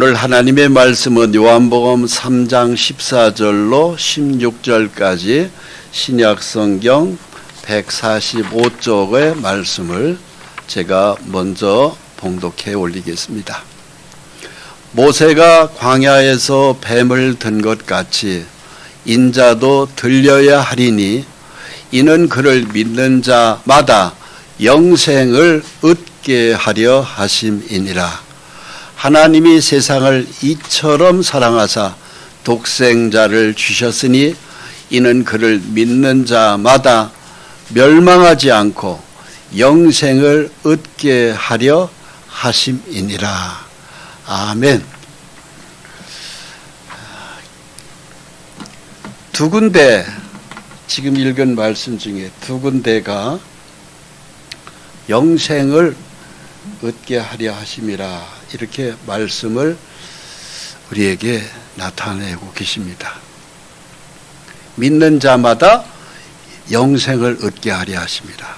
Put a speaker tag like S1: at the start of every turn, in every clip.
S1: 오늘 하나님의 말씀은 요한복음 3장 14절로 16절까지 신약성경 145쪽의 말씀을 제가 먼저 봉독해 올리겠습니다. 모세가 광야에서 뱀을 든 것 같이 인자도 들려야 하리니 이는 그를 믿는 자마다 영생을 얻게 하려 하심이니라. 하나님이 세상을 이처럼 사랑하사 독생자를 주셨으니 이는 그를 믿는 자마다 멸망하지 않고 영생을 얻게 하려 하심이니라. 아멘. 두 군데, 지금 읽은 말씀 중에 두 군데가 영생을 얻게 하려 하심이라, 이렇게 말씀을 우리에게 나타내고 계십니다. 믿는 자마다 영생을 얻게 하려 하십니다.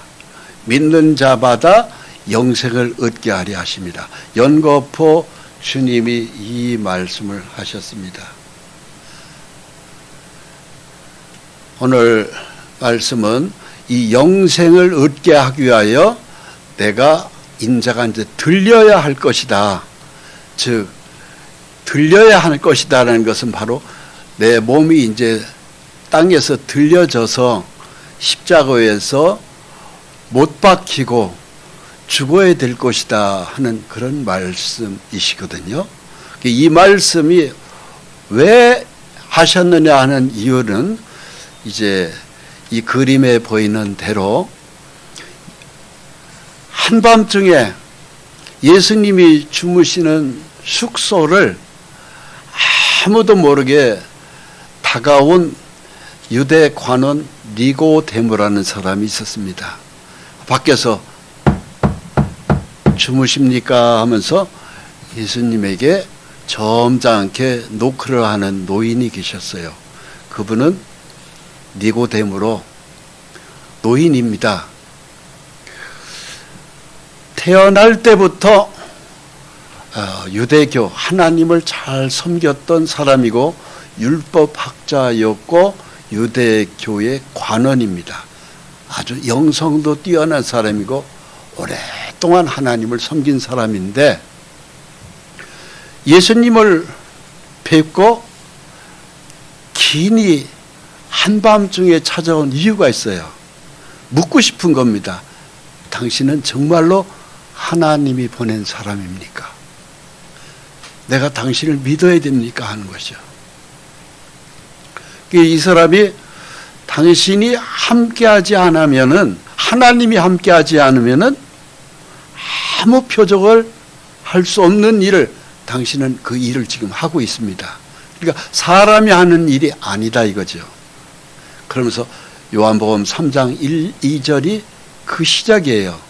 S1: 믿는 자마다 영생을 얻게 하려 하십니다. 연거포 주님이 이 말씀을 하셨습니다. 오늘 말씀은 이 영생을 얻게 하기 위하여 내가 인자가 이제 들려야 할 것이다. 즉, 들려야 할 것이다라는 것은 바로 내 몸이 이제 땅에서 들려져서 십자가에서 못 박히고 죽어야 될 것이다 하는 그런 말씀이시거든요. 이 말씀이 왜 하셨느냐 하는 이유는 이제 이 그림에 보이는 대로 한밤중에 예수님이 주무시는 숙소를 아무도 모르게 다가온 유대 관원 니고데모라는 사람이 있었습니다. 밖에서 주무십니까 하면서 예수님에게 점잖게 노크를 하는 노인이 계셨어요. 그분은 니고데모로 노인입니다. 태어날 때부터 유대교 하나님을 잘 섬겼던 사람이고 율법학자였고 유대교의 관원입니다. 아주 영성도 뛰어난 사람이고 오랫동안 하나님을 섬긴 사람인데 예수님을 뵙고 긴히 한밤중에 찾아온 이유가 있어요. 묻고 싶은 겁니다. 당신은 정말로 하나님이 보낸 사람입니까? 내가 당신을 믿어야 됩니까? 하는 것이죠. 이 사람이 당신이 함께하지 않으면은, 하나님이 함께하지 않으면은 아무 표적을 할 수 없는 일을 당신은 그 일을 지금 하고 있습니다. 그러니까 사람이 하는 일이 아니다 이거죠. 그러면서 요한복음 3장 2절이 그 시작이에요.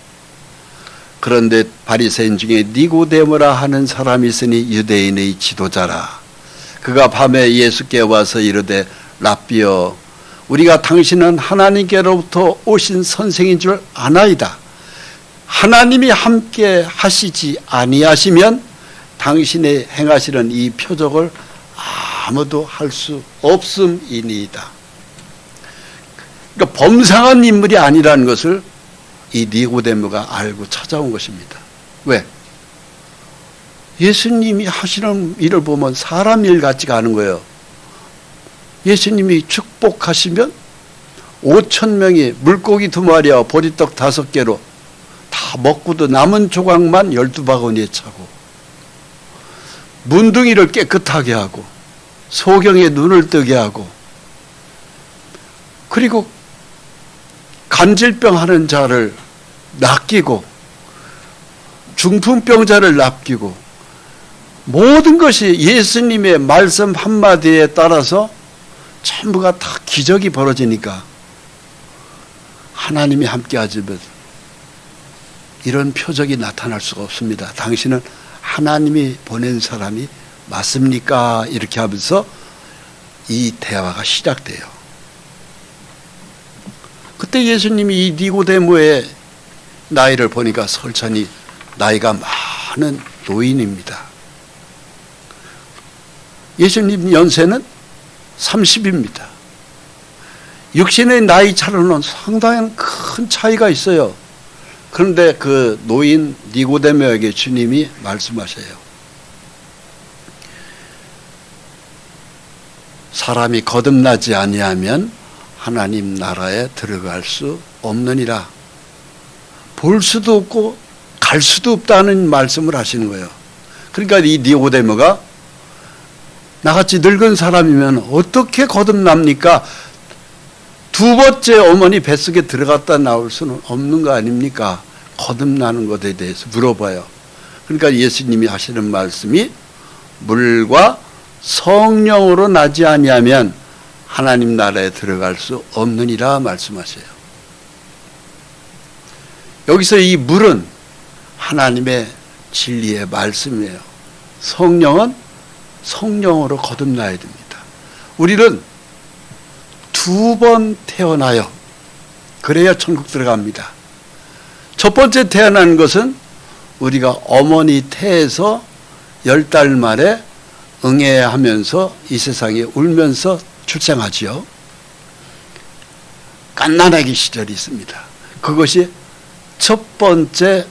S1: 그런데 바리새인 중에 니고데모라 하는 사람이 있으니 유대인의 지도자라. 그가 밤에 예수께 와서 이르되 랍비여, 우리가 당신은 하나님께로부터 오신 선생인 줄 아나이다. 하나님이 함께 하시지 아니하시면 당신의 행하시는 이 표적을 아무도 할 수 없음이니이다. 그러니까 범상한 인물이 아니라는 것을 이 니고데모가 알고 찾아온 것입니다. 왜? 예수님이 하시는 일을 보면 사람 일 같지가 않은 거예요. 예수님이 축복하시면 5,000명이 물고기 2마리와 보리떡 5개로 다 먹고도 남은 조각만 12바구니에 차고, 문둥이를 깨끗하게 하고 소경의 눈을 뜨게 하고, 그리고 간질병 하는 자를 낚이고 중풍병자를 낚이고, 모든 것이 예수님의 말씀 한마디에 따라서 전부가 다 기적이 벌어지니까 하나님이 함께하지만 이런 표적이 나타날 수가 없습니다. 당신은 하나님이 보낸 사람이 맞습니까? 이렇게 하면서 이 대화가 시작돼요. 그때 예수님이 이 니고데모의 나이를 보니까 설찬이 나이가 많은 노인입니다. 예수님 연세는 30입니다. 육신의 나이 차로는 상당히 큰 차이가 있어요. 그런데 그 노인 니고데모에게 주님이 말씀하셔요. 사람이 거듭나지 아니하면 하나님 나라에 들어갈 수 없느니라. 볼 수도 없고 갈 수도 없다는 말씀을 하시는 거예요. 그러니까 이 니고데모가 나같이 늙은 사람이면 어떻게 거듭납니까? 두 번째 어머니 뱃속에 들어갔다 나올 수는 없는 거 아닙니까? 거듭나는 것에 대해서 물어봐요. 그러니까 예수님이 하시는 말씀이 물과 성령으로 나지 아니하면 하나님 나라에 들어갈 수 없느니라 말씀하세요. 여기서 이 물은 하나님의 진리의 말씀이에요. 성령은 성령으로 거듭나야 됩니다. 우리는 두 번 태어나요. 그래야 천국 들어갑니다. 첫 번째 태어난 것은 우리가 어머니 태에서 10달 만에 응애하면서 이 세상에 울면서 출생하지요. 갓난아기 시절이 있습니다. 그것이 첫 번째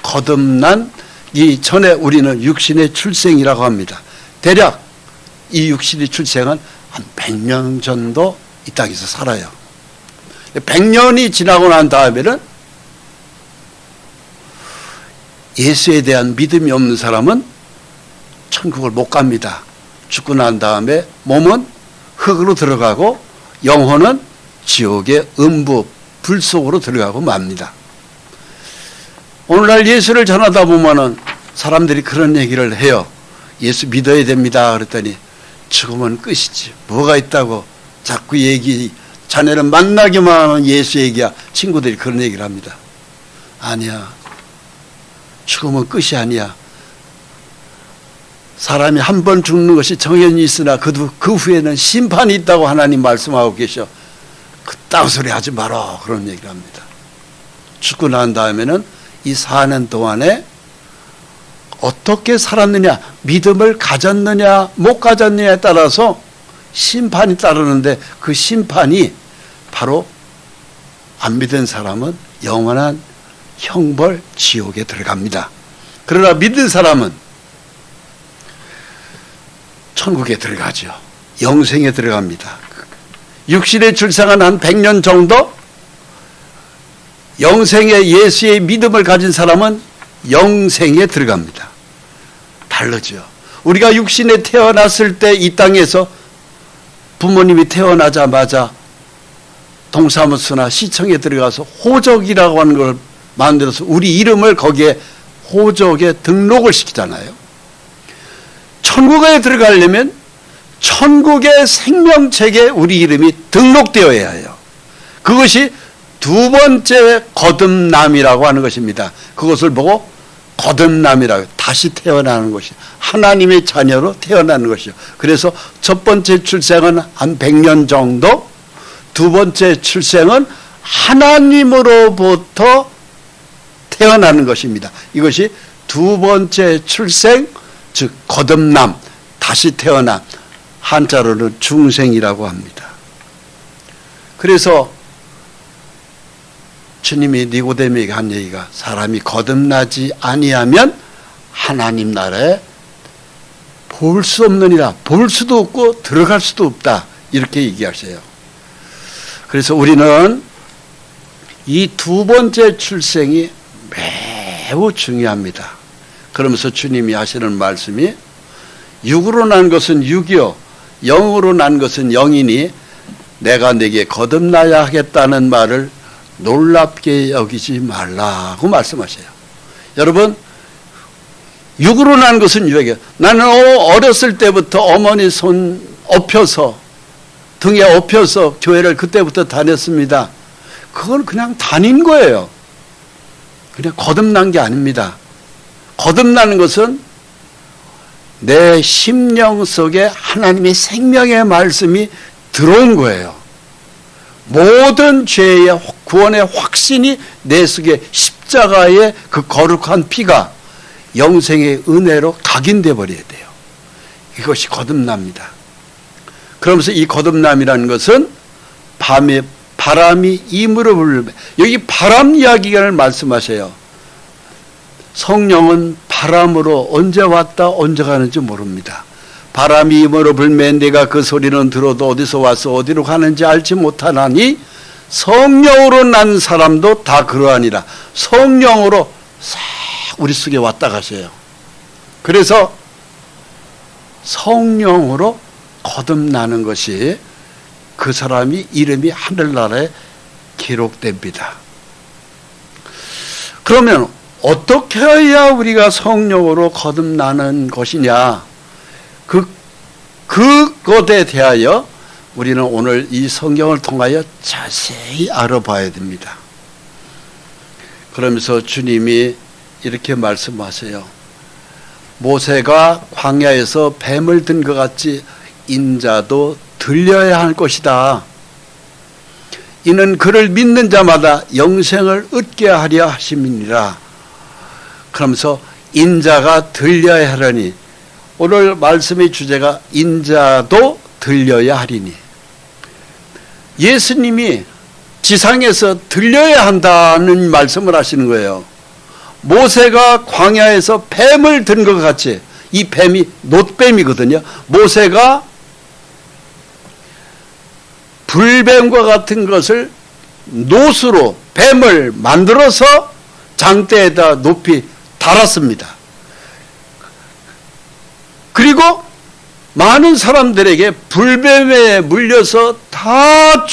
S1: 거듭난 이 전에 우리는 육신의 출생이라고 합니다. 대략 이 육신의 출생은 한 100년 정도 이 땅에서 살아요. 100년이 지나고 난 다음에는 예수에 대한 믿음이 없는 사람은 천국을 못 갑니다. 죽고 난 다음에 몸은 흙으로 들어가고 영혼은 지옥의 음부 불 속으로 들어가고 맙니다. 오늘날 예수를 전하다 보면은 사람들이 그런 얘기를 해요. 예수 믿어야 됩니다. 그랬더니 죽으면 끝이지. 뭐가 있다고 자꾸 자네는 만나기만 하는 예수 얘기야. 친구들이 그런 얘기를 합니다. 아니야. 죽으면 끝이 아니야. 사람이 한 번 죽는 것이 정연이 있으나 그 후에는 심판이 있다고 하나님 말씀하고 계셔. 그딴 소리 하지 마라. 그런 얘기를 합니다. 죽고 난 다음에는 이 사는 동안에 어떻게 살았느냐, 믿음을 가졌느냐 못 가졌느냐에 따라서 심판이 따르는데 그 심판이 바로 안 믿은 사람은 영원한 형벌 지옥에 들어갑니다. 그러나 믿는 사람은 천국에 들어가죠. 영생에 들어갑니다. 육신의 출생은 한 100년 정도, 영생의 예수의 믿음을 가진 사람은 영생에 들어갑니다. 다르죠. 우리가 육신에 태어났을 때 이 땅에서 부모님이 태어나자마자 동사무소나 시청에 들어가서 호적이라고 하는 걸 만들어서 우리 이름을 거기에 호적에 등록을 시키잖아요. 천국에 들어가려면 천국의 생명책에 우리 이름이 등록되어야 해요. 그것이 두 번째 거듭남이라고 하는 것입니다. 그것을 보고 거듭남이라고, 다시 태어나는 것이, 하나님의 자녀로 태어나는 것이죠. 그래서 첫 번째 출생은 한 100년 정도, 두 번째 출생은 하나님으로부터 태어나는 것입니다. 이것이 두 번째 출생, 즉 거듭남, 다시 태어남, 한자로는 중생이라고 합니다. 그래서 주님이 니고데모에게 한 얘기가, 사람이 거듭나지 아니하면 하나님 나라에 볼 수 없느니라. 볼 수도 없고 들어갈 수도 없다. 이렇게 얘기하세요. 그래서 우리는 이 두 번째 출생이 매우 중요합니다. 그러면서 주님이 하시는 말씀이, 육으로 난 것은 육이요 영으로 난 것은 영이니 내가 네게 거듭나야 하겠다는 말을 놀랍게 여기지 말라고 말씀하셔요. 여러분, 육으로 난 것은 육이에요. 나는 어렸을 때부터 어머니 손 엎혀서, 등에 엎혀서 교회를 그때부터 다녔습니다. 그건 그냥 다닌 거예요. 그냥 거듭난 게 아닙니다. 거듭나는 것은 내 심령 속에 하나님의 생명의 말씀이 들어온 거예요. 모든 죄의 구원의 확신이 내 속에 십자가의 그 거룩한 피가 영생의 은혜로 각인돼 버려야 돼요. 이것이 거듭납니다. 그러면서 이 거듭남이라는 것은 밤에 바람이 임으로 불면, 여기 바람 이야기를 말씀하셔요. 성령은 바람으로 언제 왔다 언제 가는지 모릅니다. 바람이 임으로 불면 내가 그 소리는 들어도 어디서 와서 어디로 가는지 알지 못하나니 성령으로 난 사람도 다 그러하니라. 성령으로 싹 우리 속에 왔다 가세요. 그래서 성령으로 거듭나는 것이 그 사람이 이름이 하늘나라에 기록됩니다. 그러면 어떻게 해야 우리가 성령으로 거듭나는 것이냐? 그것에 대하여 우리는 오늘 이 성경을 통하여 자세히 알아봐야 됩니다. 그러면서 주님이 이렇게 말씀하세요. 모세가 광야에서 뱀을 든 것 같이 인자도 들려야 할 것이다. 이는 그를 믿는 자마다 영생을 얻게 하려 하심이니라. 그러면서 인자가 들려야 하려니, 오늘 말씀의 주제가 인자도 들려야 하리니, 예수님이 지상에서 들려야 한다는 말씀을 하시는 거예요. 모세가 광야에서 뱀을 든 것 같이, 이 뱀이 놋뱀이거든요. 모세가 불뱀과 같은 것을 놋으로 뱀을 만들어서 장대에다 높이 달았습니다. 그리고 많은 사람들에게 불뱀에 물려서 다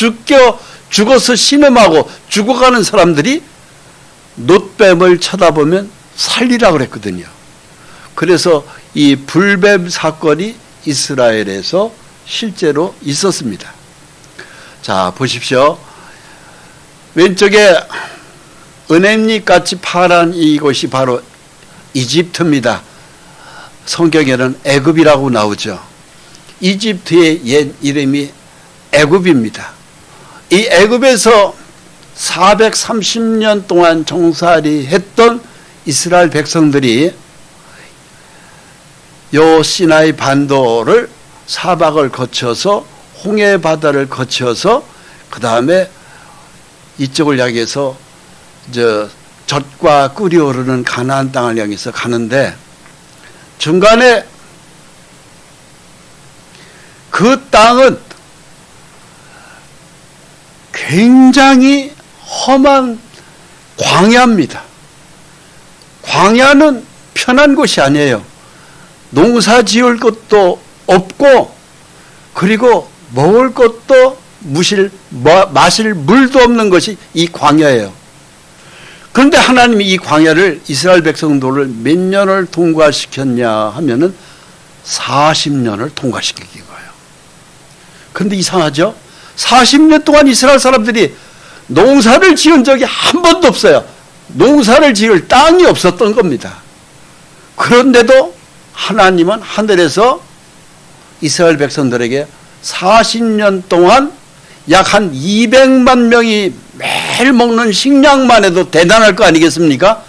S1: 죽어서 신음하고 죽어가는 사람들이 놋뱀을 쳐다보면 살리라 그랬거든요. 그래서 이 불뱀 사건이 이스라엘에서 실제로 있었습니다. 자, 보십시오. 왼쪽에 은행잎 같이 파란 이곳이 바로 이집트입니다. 성경에는 애굽이라고 나오죠. 이집트의 옛 이름이 애굽입니다. 이 애굽에서 430년 동안 종살이 했던 이스라엘 백성들이 요 시나이 반도를 사박을 거쳐서 홍해 바다를 거쳐서 그 다음에 이쪽을 향해서 젖과 꿀이 오르는 가나안 땅을 향해서 가는데, 중간에 그 땅은 굉장히 험한 광야입니다. 광야는 편한 곳이 아니에요. 농사 지을 것도 없고, 그리고 먹을 것도 마실 물도 없는 것이 이 광야예요. 그런데 하나님이 이 광야를 이스라엘 백성들을 몇 년을 통과시켰냐 하면은 40년을 통과시킨 거예요. 그런데 이상하죠? 40년 동안 이스라엘 사람들이 농사를 지은 적이 한 번도 없어요. 농사를 지을 땅이 없었던 겁니다. 그런데도 하나님은 하늘에서 이스라엘 백성들에게 40년 동안 약 한 200만 명이 매일 먹는 식량만 해도 대단할 거 아니겠습니까?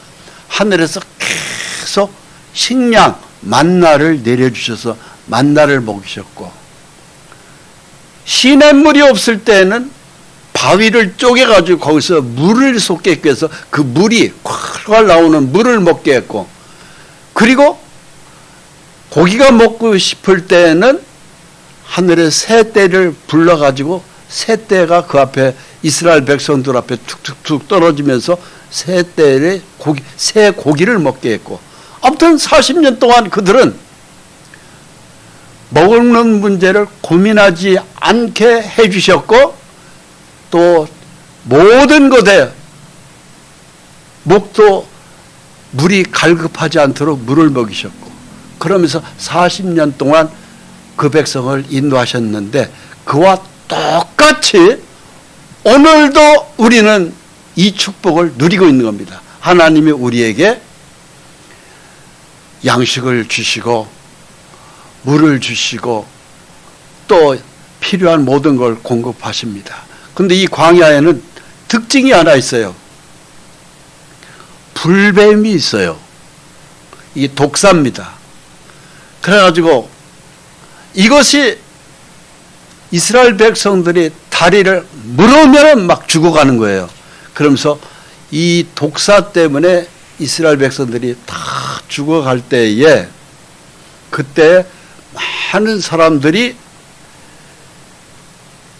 S1: 하늘에서 계속 식량, 만나를 내려주셔서 만나를 먹이셨고, 시냇물이 없을 때는 바위를 쪼개가지고 거기서 물을 쏟게 해서 그 물이 콸콸 나오는 물을 먹게 했고, 그리고 고기가 먹고 싶을 때는 하늘의 새떼를 불러가지고 새떼가 그 앞에 이스라엘 백성들 앞에 툭툭툭 떨어지면서 새 고기를 먹게 했고, 아무튼 40년 동안 그들은 먹는 문제를 고민하지 않게 해주셨고, 또 모든 것에 목도 물이 갈급하지 않도록 물을 먹이셨고, 그러면서 40년 동안 그 백성을 인도하셨는데, 그와 똑같이 오늘도 우리는 이 축복을 누리고 있는 겁니다. 하나님이 우리에게 양식을 주시고 물을 주시고 또 필요한 모든 걸 공급하십니다. 그런데 이 광야에는 특징이 하나 있어요. 불뱀이 있어요. 이게 독사입니다. 그래가지고 이것이 이스라엘 백성들이 다리를 물으면 막 죽어가는 거예요. 그러면서 이 독사 때문에 이스라엘 백성들이 다 죽어갈 때에 그때 많은 사람들이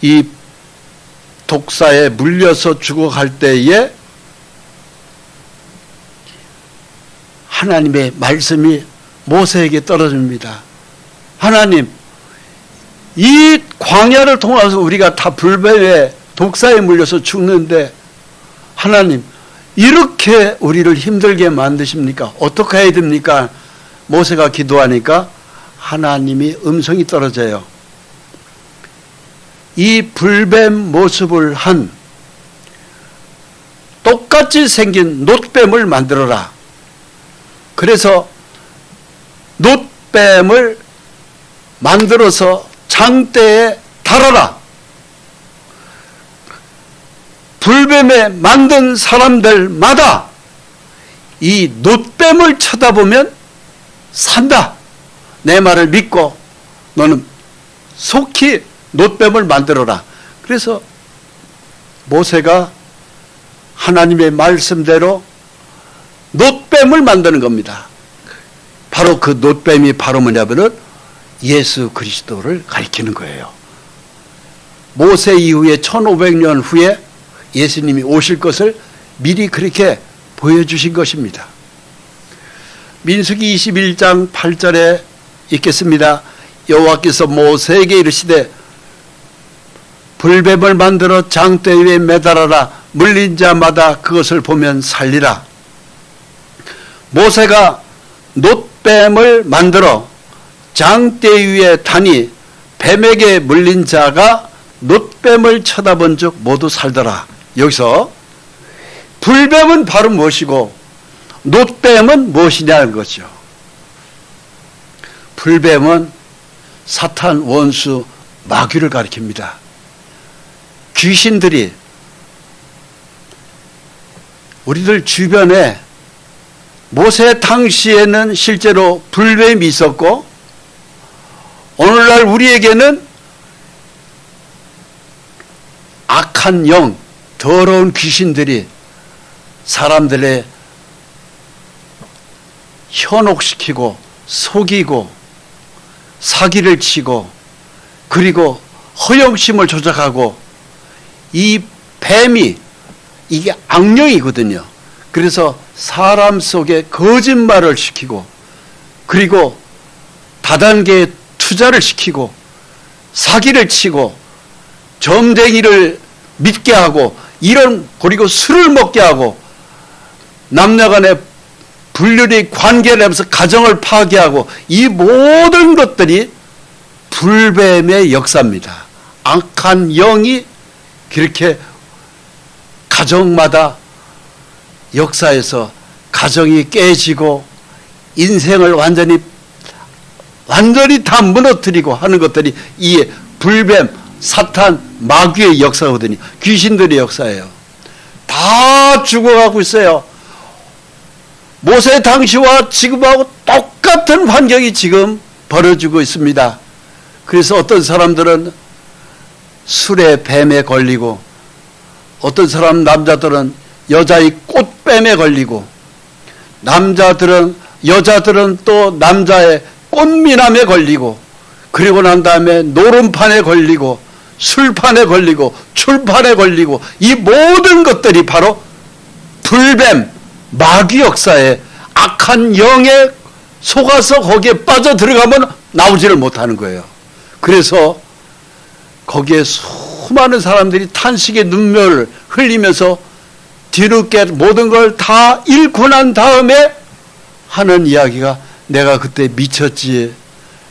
S1: 이 독사에 물려서 죽어갈 때에 하나님의 말씀이 모세에게 떨어집니다. 하나님, 이 광야를 통해서 우리가 다 불뱀에 독사에 물려서 죽는데 하나님, 이렇게 우리를 힘들게 만드십니까? 어떻게 해야 됩니까? 모세가 기도하니까 하나님이 음성이 떨어져요. 이 불뱀 모습을 한 똑같이 생긴 놋뱀을 만들어라. 그래서 놋뱀을 만들어서 장대에 달아라. 불뱀에 만든 사람들마다 이 놋뱀을 쳐다보면 산다. 내 말을 믿고 너는 속히 놋뱀을 만들어라. 그래서 모세가 하나님의 말씀대로 놋뱀을 만드는 겁니다. 바로 그 놋뱀이 바로 뭐냐면은 예수 그리스도를 가리키는 거예요. 모세 이후에 1500년 후에 예수님이 오실 것을 미리 그렇게 보여주신 것입니다. 민수기 21장 8절에 읽겠습니다. 여호와께서 모세에게 이르시되 불뱀을 만들어 장대 위에 매달아라. 물린 자마다 그것을 보면 살리라. 모세가 놋뱀을 만들어 장대 위에 다니 뱀에게 물린 자가 놋뱀을 쳐다본 즉 모두 살더라. 여기서 불뱀은 바로 무엇이고 놋뱀은 무엇이냐는 거죠. 불뱀은 사탄 원수 마귀를 가리킵니다. 귀신들이 우리들 주변에 모세 당시에는 실제로 불뱀이 있었고 오늘날 우리에게는 악한 영, 더러운 귀신들이 사람들의 현혹시키고 속이고 사기를 치고 그리고 허영심을 조작하고 이 뱀이 이게 악령이거든요. 그래서 사람 속에 거짓말을 시키고 그리고 다단계에 투자를 시키고 사기를 치고 점쟁이를 믿게 하고 그리고 술을 먹게 하고 남녀간에 불륜의 관계를 하면서 가정을 파괴하고 이 모든 것들이 불뱀의 역사입니다. 악한 영이 그렇게 가정마다 역사에서 가정이 깨지고 인생을 완전히 다 무너뜨리고 하는 것들이 이 불뱀, 사탄, 마귀의 역사거든요. 귀신들의 역사예요. 다 죽어가고 있어요. 모세 당시와 지금하고 똑같은 환경이 지금 벌어지고 있습니다. 그래서 어떤 사람들은 술에 뱀에 걸리고 어떤 사람 남자들은 여자의 꽃뱀에 걸리고 여자들은 또 남자의 꽃미남에 걸리고 그리고 난 다음에 노름판에 걸리고 술판에 걸리고 출판에 걸리고 이 모든 것들이 바로 불뱀 마귀 역사에 악한 영에 속아서 거기에 빠져 들어가면 나오지를 못하는 거예요. 그래서 거기에 수많은 사람들이 탄식의 눈물을 흘리면서 뒤늦게 모든 걸 다 잃고 난 다음에 하는 이야기가 내가 그때 미쳤지.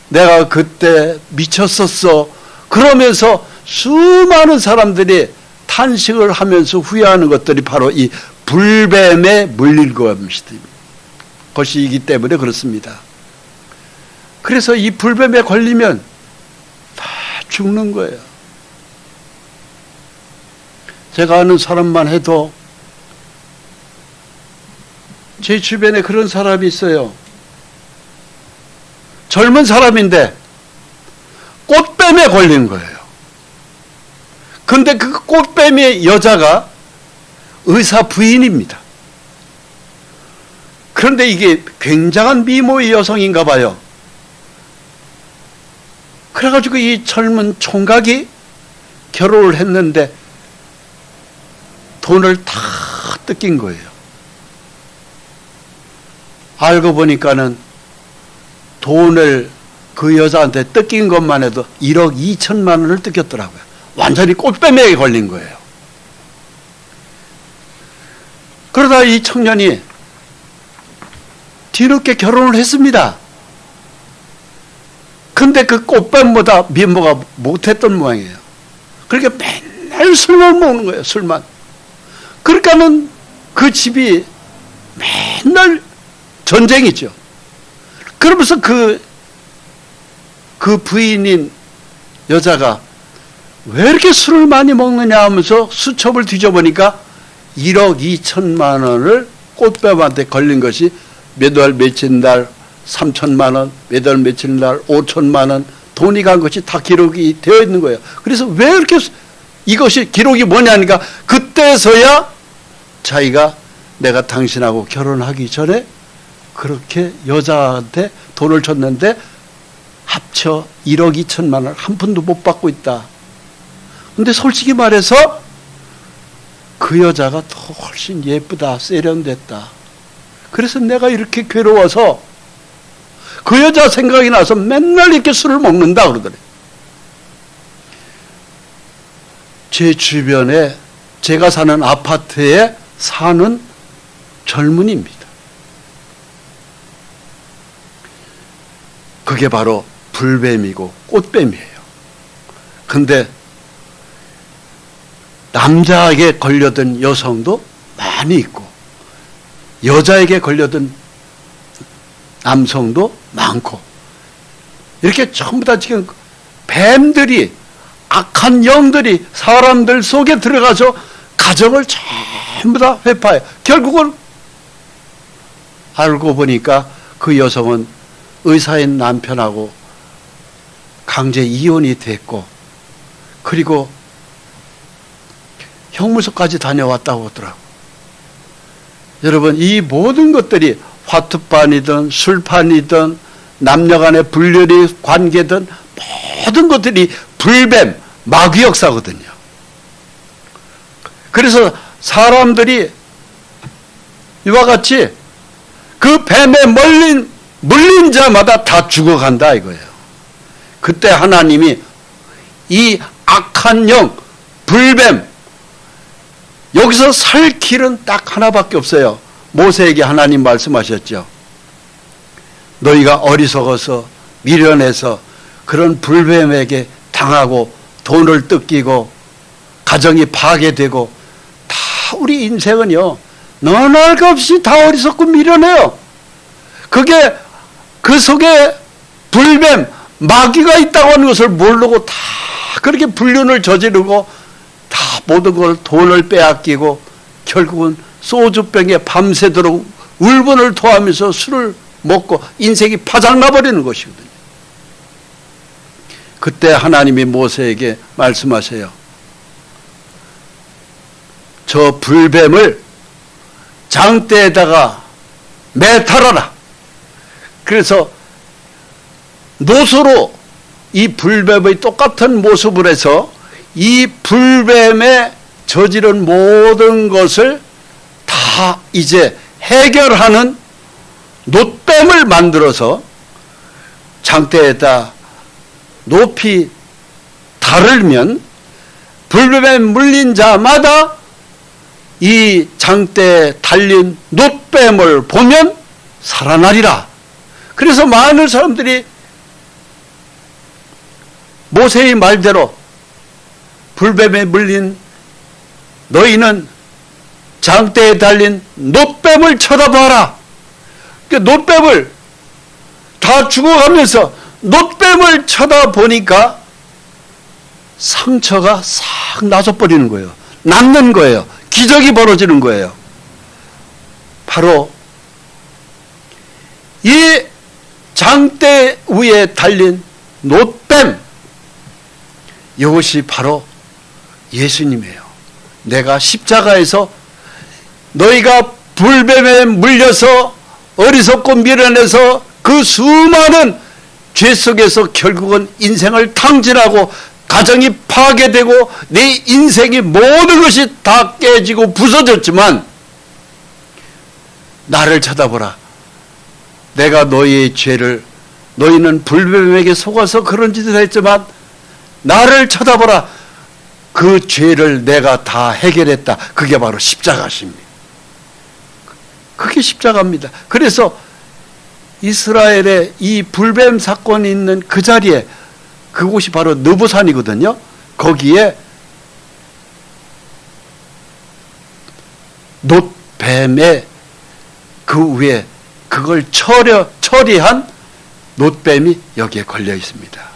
S1: 내가 그때 미쳤었어. 그러면서 수많은 사람들이 탄식을 하면서 후회하는 것들이 바로 이 불뱀에 물릴 것이기 때문에 그렇습니다. 그래서 이 불뱀에 걸리면 다 죽는 거예요. 제가 아는 사람만 해도 제 주변에 그런 사람이 있어요. 젊은 사람인데 꽃뱀에 걸린 거예요. 근데 그 꽃뱀의 여자가 의사 부인입니다. 그런데 이게 굉장한 미모의 여성인가 봐요. 그래가지고 이 젊은 총각이 결혼을 했는데 돈을 다 뜯긴 거예요. 알고 보니까는 돈을 그 여자한테 뜯긴 것만 해도 1억 2천만 원을 뜯겼더라고요. 완전히 꽃뱀에 걸린 거예요. 그러다 이 청년이 뒤늦게 결혼을 했습니다. 근데 그 꽃뱀보다 미모가 못했던 모양이에요. 그러니까 맨날 술만 먹는 거예요. 술만. 그러니까는 그 집이 맨날 전쟁이죠. 그러면서 그 부인인 여자가 왜 이렇게 술을 많이 먹느냐 하면서 수첩을 뒤져보니까 1억 2천만 원을 꽃뱀한테 걸린 것이 몇 월 며칠 날 3천만 원, 몇 월 며칠 날 5천만 원 돈이 간 것이 다 기록이 되어 있는 거예요. 그래서 왜 이렇게 이것이 기록이 뭐냐니까 그때서야 자기가 내가 당신하고 결혼하기 전에 그렇게 여자한테 돈을 줬는데 합쳐 1억 2천만 원 한 푼도 못 받고 있다. 근데 솔직히 말해서 그 여자가 더 훨씬 예쁘다, 세련됐다. 그래서 내가 이렇게 괴로워서 그 여자 생각이 나서 맨날 이렇게 술을 먹는다 그러더래요. 제 주변에 제가 사는 아파트에 사는 젊은이입니다. 그게 바로 불뱀이고 꽃뱀이에요. 근데 남자에게 걸려든 여성도 많이 있고 여자에게 걸려든 남성도 많고 이렇게 전부 다 지금 뱀들이 악한 영들이 사람들 속에 들어가서 가정을 전부 다 회파해요. 결국은 알고 보니까 그 여성은 의사인 남편하고 강제 이혼이 됐고 그리고 형무소까지 다녀왔다고 하더라고요. 여러분 이 모든 것들이 화투판이든 술판이든 남녀간의 불륜의 관계든 모든 것들이 불뱀, 마귀 역사거든요. 그래서 사람들이 이와 같이 그 뱀에 물린 자마다 다 죽어간다 이거예요. 그때 하나님이 이 악한 영, 불뱀 여기서 살 길은 딱 하나밖에 없어요. 모세에게 하나님 말씀하셨죠. 너희가 어리석어서 미련해서 그런 불뱀에게 당하고 돈을 뜯기고 가정이 파괴되고 다 우리 인생은요 너나 할 것 없이 다 어리석고 미련해요. 그게 그 속에 불뱀 마귀가 있다고 하는 것을 모르고 다 그렇게 불륜을 저지르고 다 모든 걸 돈을 빼앗기고 결국은 소주병에 밤새도록 울분을 토하면서 술을 먹고 인생이 파장나버리는 것이거든요. 그때 하나님이 모세에게 말씀하세요. 저 불뱀을 장대에다가 매달아라. 그래서 노소로 이 불뱀의 똑같은 모습을 해서 이 불뱀에 저지른 모든 것을 다 이제 해결하는 놋뱀을 만들어서 장대에다 높이 달으면 불뱀에 물린 자마다 이 장대에 달린 놋뱀을 보면 살아나리라. 그래서 많은 사람들이 모세의 말대로 불뱀에 물린 너희는 장대에 달린 놋뱀을 쳐다봐라. 그 놋뱀을 다 죽어가면서 놋뱀을 쳐다보니까 상처가 싹 나서버리는 거예요. 낫는 거예요. 기적이 벌어지는 거예요. 바로 이 장대 위에 달린 놋뱀 이것이 바로 예수님이에요. 내가 십자가에서 너희가 불뱀에 물려서 어리석고 미련해서 그 수많은 죄 속에서 결국은 인생을 탕진하고 가정이 파괴되고 내 인생이 모든 것이 다 깨지고 부서졌지만 나를 쳐다보라. 내가 너희의 죄를, 너희는 불뱀에게 속아서 그런 짓을 했지만 나를 쳐다보라. 그 죄를 내가 다 해결했다. 그게 바로 십자가십니다. 그게 십자가입니다. 그래서 이스라엘의 이 불뱀 사건이 있는 그 자리에, 그곳이 바로 느부산이거든요. 거기에 놋뱀의 그 위에 그걸 처리한 놋뱀이 여기에 걸려 있습니다.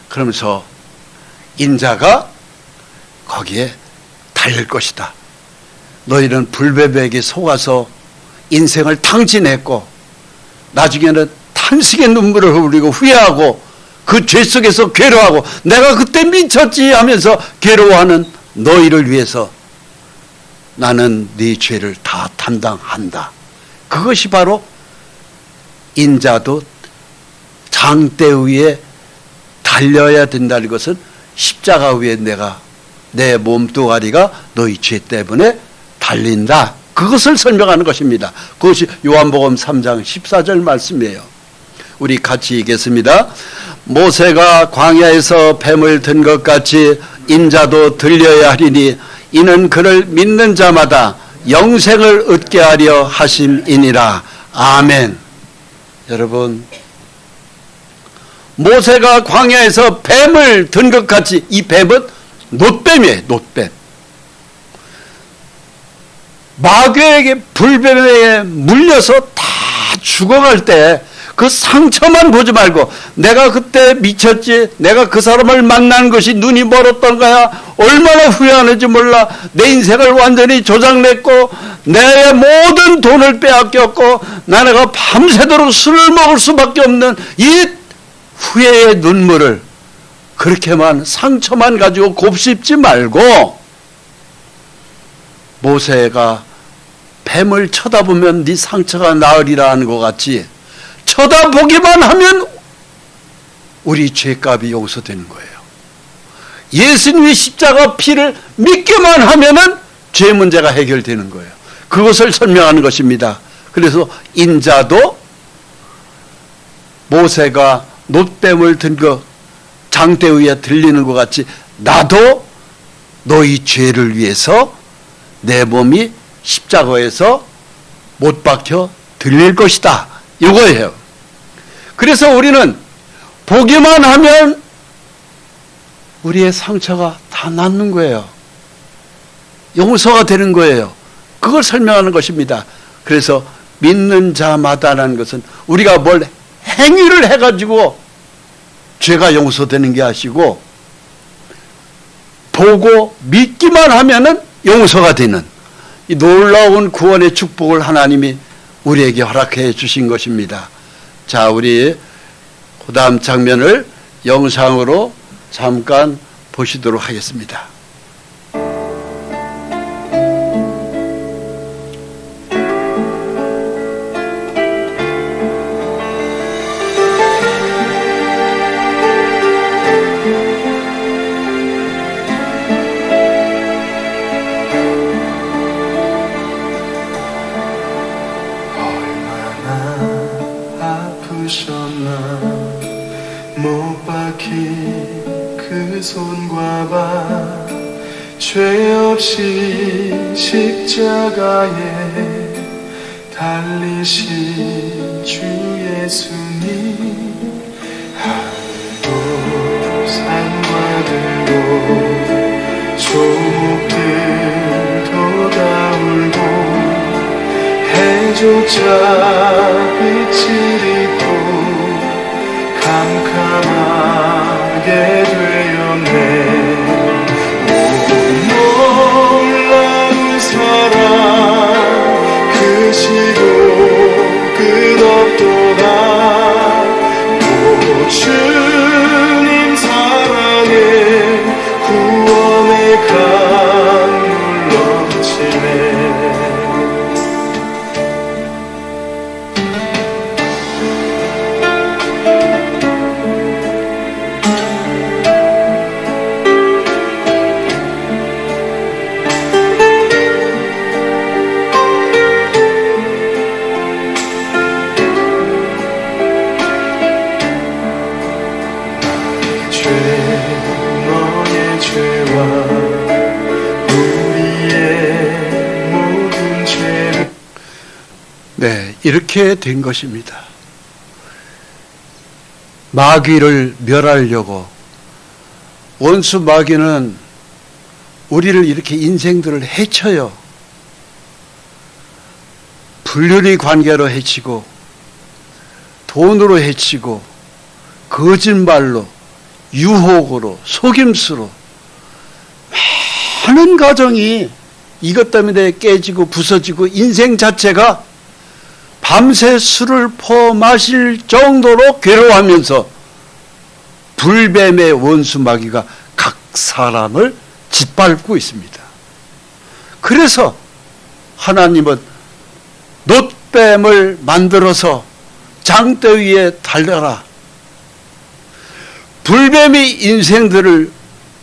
S1: 그러면서 인자가 거기에 달릴 것이다. 너희는 불뱀에게 속아서 인생을 탕진했고 나중에는 탄식의 눈물을 흘리고 후회하고 그 죄 속에서 괴로워하고 내가 그때 미쳤지 하면서 괴로워하는 너희를 위해서 나는 네 죄를 다 담당한다. 그것이 바로 인자도 장대 위에 달려야 된다는 것은 십자가 위에 내가 내 몸뚱아리가 너희 죄 때문에 달린다. 그것을 설명하는 것입니다. 그것이 요한복음 3장 14절 말씀이에요. 우리 같이 읽겠습니다. 모세가 광야에서 뱀을 든 것 같이 인자도 들려야 하리니 이는 그를 믿는 자마다 영생을 얻게 하려 하심이니라. 아멘. 여러분, 모세가 광야에서 뱀을 든 것 같이, 이 뱀은 놋뱀이에요. 놋뱀. 마귀에게 불뱀에 물려서 다 죽어갈 때 그 상처만 보지 말고 내가 그때 미쳤지, 내가 그 사람을 만난 것이 눈이 멀었던 거야, 얼마나 후회하는지 몰라, 내 인생을 완전히 조작냈고 내 모든 돈을 빼앗겼고 나네가 밤새도록 술을 먹을 수밖에 없는 이 후회의 눈물을 그렇게만 상처만 가지고 곱씹지 말고, 모세가 뱀을 쳐다보면 네 상처가 나으리라 하는 것 같이 쳐다보기만 하면 우리 죄값이 용서되는 거예요. 예수님의 십자가 피를 믿기만 하면은 죄 문제가 해결되는 거예요. 그것을 설명하는 것입니다. 그래서 인자도 모세가 놋뱀을 든 거 장대 위에 들리는 것 같이 나도 너희 죄를 위해서 내 몸이 십자가에서 못 박혀 들릴 것이다. 이거예요. 그래서 우리는 보기만 하면 우리의 상처가 다 낫는 거예요. 용서가 되는 거예요. 그걸 설명하는 것입니다. 그래서 믿는 자마다라는 것은 우리가 뭘 행위를 해가지고 죄가 용서되는 게 아니고 보고 믿기만 하면은 용서가 되는 이 놀라운 구원의 축복을 하나님이 우리에게 허락해 주신 것입니다. 자, 우리 그 다음 장면을 영상으로 잠깐 보시도록 하겠습니다.
S2: 못 박힌 그 손과 발, 죄 없이 십자가에 달리신 주 예수님, 하늘도 산과 들고 조목들도 다 울고 해조차 빛을 잃고 캄캄하게 되었네. 오 놀라운 사랑, 그 시도 끝없도다. 오 주님 우리의 모든 죄를
S1: 네, 이렇게 된 것입니다. 마귀를 멸하려고 원수 마귀는 우리를 이렇게 인생들을 해쳐요. 불륜의 관계로 해치고 돈으로 해치고 거짓말로 유혹으로 속임수로 많은 가정이 이것 때문에 깨지고 부서지고 인생 자체가 밤새 술을 퍼 마실 정도로 괴로워하면서 불뱀의 원수 마귀가 각 사람을 짓밟고 있습니다. 그래서 하나님은 놋뱀을 만들어서 장대 위에 달려라. 불뱀이 인생들을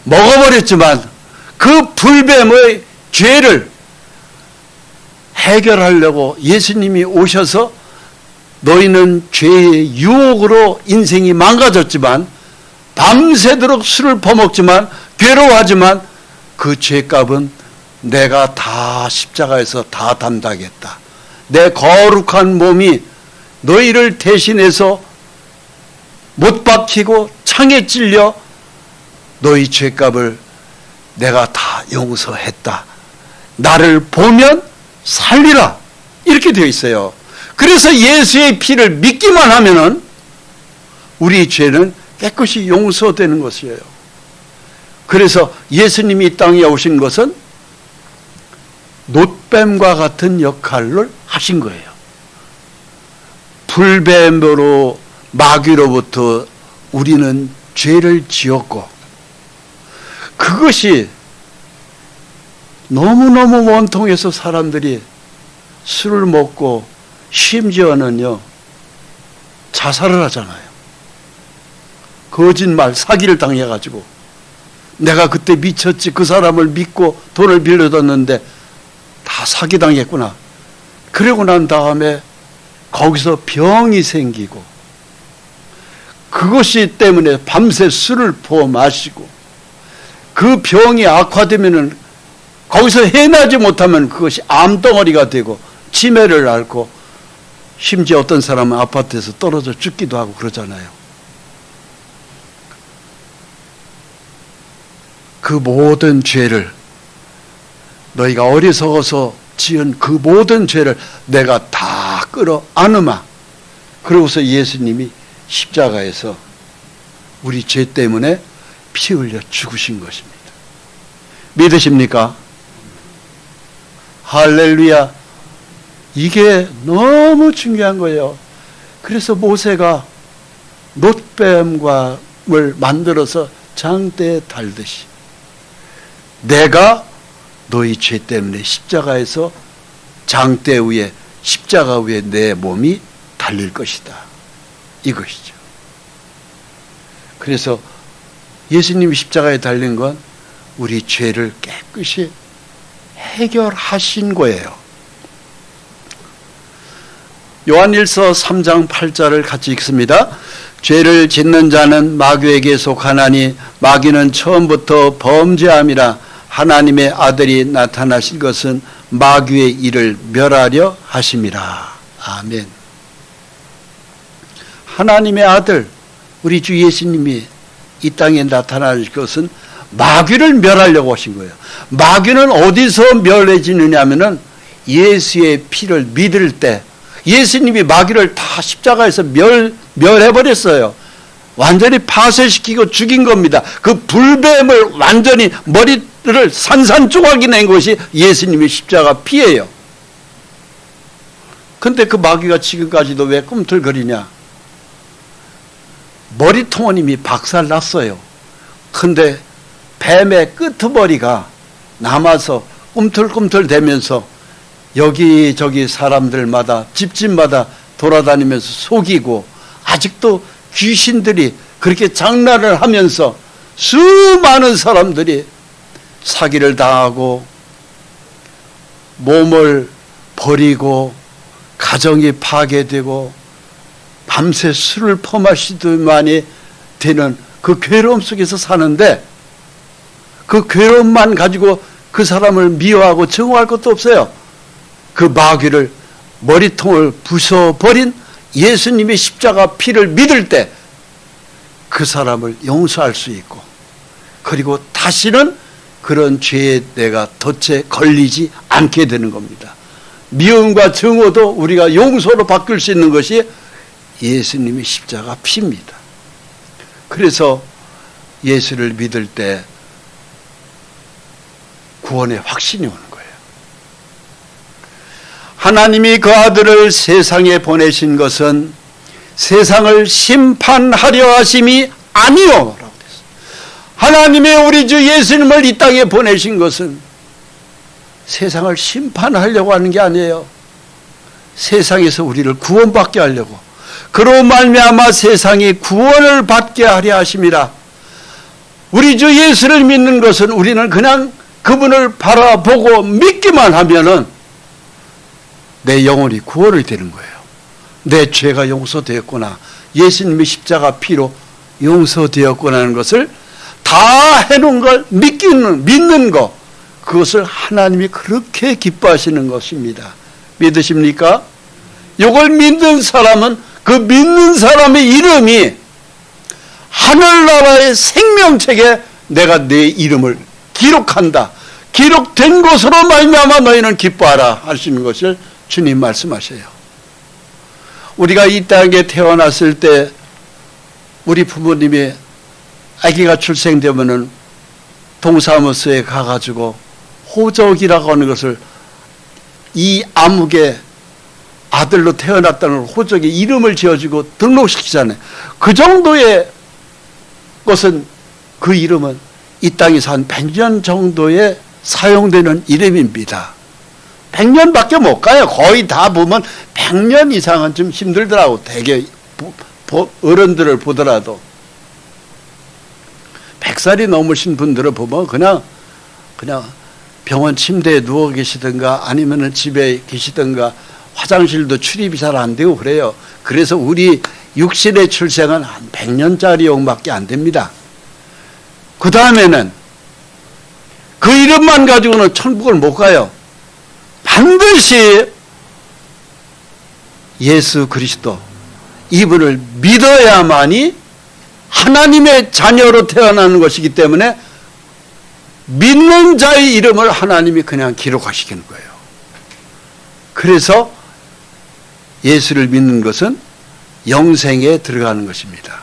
S1: 먹어버렸지만 그 불뱀의 죄를 해결하려고 예수님이 오셔서 너희는 죄의 유혹으로 인생이 망가졌지만 밤새도록 술을 퍼먹지만 괴로워하지만 그 죄값은 내가 다 십자가에서 다 담당했다. 내 거룩한 몸이 너희를 대신해서 못 박히고 창에 찔려 너희 죄값을 내가 다 용서했다. 나를 보면 살리라. 이렇게 되어 있어요. 그래서 예수의 피를 믿기만 하면은 우리 죄는 깨끗이 용서되는 것이에요. 그래서 예수님이 이 땅에 오신 것은 놋뱀과 같은 역할을 하신 거예요. 불뱀으로 마귀로부터 우리는 죄를 지었고 그것이 너무너무 원통해서 사람들이 술을 먹고 심지어는요 자살을 하잖아요. 거짓말 사기를 당해가지고 내가 그때 미쳤지 그 사람을 믿고 돈을 빌려줬는데 다 사기당했구나. 그러고 난 다음에 거기서 병이 생기고 그것이 때문에 밤새 술을 부어 마시고 그 병이 악화되면은 거기서 해나지 못하면 그것이 암덩어리가 되고 치매를 앓고 심지어 어떤 사람은 아파트에서 떨어져 죽기도 하고 그러잖아요. 그 모든 죄를 너희가 어리석어서 지은 그 모든 죄를 내가 다 끌어안으마. 그러고서 예수님이 십자가에서 우리 죄 때문에 피 흘려 죽으신 것입니다. 믿으십니까? 할렐루야. 이게 너무 중요한 거예요. 그래서 모세가 놋뱀을 만들어서 장대에 달듯이 내가 너희 죄 때문에 십자가에서 장대 위에 십자가 위에 내 몸이 달릴 것이다. 이것이죠. 그래서 예수님이 십자가에 달린 건 우리 죄를 깨끗이 해결하신 거예요. 요한일서 3장 8절을 같이 읽습니다. 죄를 짓는 자는 마귀에게 속하나니 마귀는 처음부터 범죄함이라. 하나님의 아들이 나타나신 것은 마귀의 일을 멸하려 하심이라. 아멘. 하나님의 아들 우리 주 예수님이 이 땅에 나타나신 것은 마귀를 멸하려고 하신 거예요. 마귀는 어디서 멸해지느냐 하면은 예수의 피를 믿을 때 예수님이 마귀를 다 십자가에서 멸해버렸어요. 완전히 파쇄시키고 죽인 겁니다. 그 불뱀을 완전히 머리를 산산조각이 낸 것이 예수님의 십자가 피예요. 근데 그 마귀가 지금까지도 왜 꿈틀거리냐? 머리통은 이미 박살났어요. 근데 뱀의 끄트머리가 남아서 꿈틀꿈틀 대면서 여기저기 사람들마다 집집마다 돌아다니면서 속이고 아직도 귀신들이 그렇게 장난을 하면서 수많은 사람들이 사기를 당하고 몸을 버리고 가정이 파괴되고 밤새 술을 퍼마시더만이 되는 그 괴로움 속에서 사는데 그 괴로움만 가지고 그 사람을 미워하고 증오할 것도 없어요. 그 마귀를 머리통을 부숴버린 예수님의 십자가 피를 믿을 때 그 사람을 용서할 수 있고, 그리고 다시는 그런 죄에 내가 덫에 걸리지 않게 되는 겁니다. 미움과 증오도 우리가 용서로 바뀔 수 있는 것이 예수님의 십자가 피입니다. 그래서 예수를 믿을 때 구원의 확신이 오는 거예요. 하나님이 그 아들을 세상에 보내신 것은 세상을 심판하려 하심이 아니요 라고 됐어요. 하나님의 우리 주 예수님을 이 땅에 보내신 것은 세상을 심판하려고 하는 게 아니에요. 세상에서 우리를 구원받게 하려고, 그로 말미암아 세상이 구원을 받게 하려 하심이라. 우리 주 예수를 믿는 것은 우리는 그냥 그분을 바라보고 믿기만 하면은 내 영혼이 구원이 되는 거예요. 내 죄가 용서되었구나, 예수님의 십자가 피로 용서되었구나 하는 것을 다 해놓은 걸 믿는 것, 그것을 하나님이 그렇게 기뻐하시는 것입니다. 믿으십니까? 이걸 믿는 사람은 그 믿는 사람의 이름이 하늘나라의 생명책에 내가 내 이름을 기록한다. 기록된 것으로 말미암아 너희는 기뻐하라 하시는 것을 주님 말씀하셔요. 우리가 이 땅에 태어났을 때 우리 부모님이 아기가 출생되면은 동사무소에 가가지고 호적이라고 하는 것을, 이 아무개 아들로 태어났다는 호적에 이름을 지어주고 등록시키잖아요. 그 정도의 것은, 그 이름은 이 땅에서 한 100년 정도에 사용되는 이름입니다. 100년밖에 못 가요. 거의 다 보면 100년 이상은 좀 힘들더라고. 되게 어른들을 보더라도 100살이 넘으신 분들을 보면 그냥 병원 침대에 누워 계시든가 아니면은 집에 계시든가 화장실도 출입이 잘 안 되고 그래요. 그래서 우리 육신의 출생은 한 100년짜리 용밖에 안 됩니다. 그 다음에는 그 이름만 가지고는 천국을 못 가요. 반드시 예수 그리스도, 이분을 믿어야만이 하나님의 자녀로 태어나는 것이기 때문에 믿는 자의 이름을 하나님이 그냥 기록하시는 거예요. 그래서 예수를 믿는 것은 영생에 들어가는 것입니다.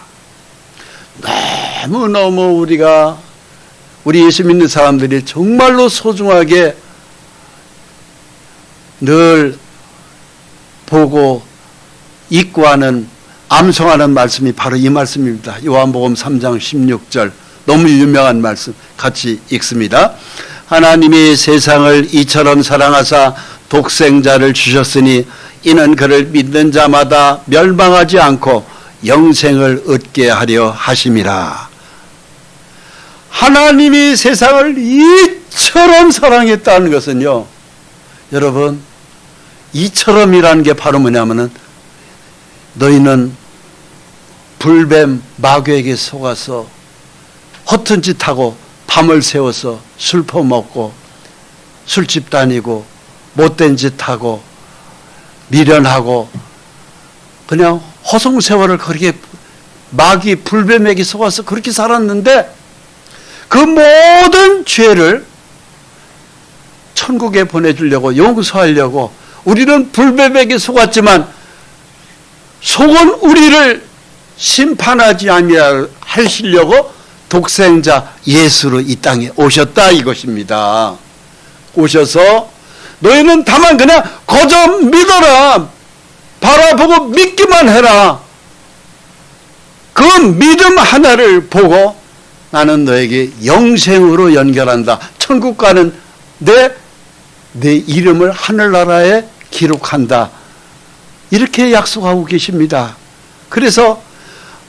S1: 너무너무 우리 예수 믿는 사람들이 정말로 소중하게 늘 보고 읽고 하는, 암송하는 말씀이 바로 이 말씀입니다. 요한복음 3장 16절, 너무 유명한 말씀 같이 읽습니다. 하나님이 세상을 이처럼 사랑하사 독생자를 주셨으니 이는 그를 믿는 자마다 멸망하지 않고 영생을 얻게 하려 하심이라. 하나님이 세상을 이처럼 사랑했다는 것은요, 여러분, 이처럼이라는 게 바로 뭐냐면은 너희는 불뱀 마귀에게 속아서 허튼 짓 하고 밤을 새워서 술 퍼먹고 술집 다니고 못된 짓 하고 미련하고 그냥 허송세월을 그렇게 마귀 불뱀에게 속아서 그렇게 살았는데, 그 모든 죄를 천국에 보내주려고, 용서하려고 우리는 불뱀에게 속았지만 속은 우리를 심판하지 아니하려 하시려고 독생자 예수로 이 땅에 오셨다 이것입니다. 오셔서 너희는 다만 그냥 거저 믿어라, 바라보고 믿기만 해라. 그 믿음 하나를 보고 나는 너에게 영생으로 연결한다. 천국 가는 내 이름을 하늘나라에 기록한다. 이렇게 약속하고 계십니다. 그래서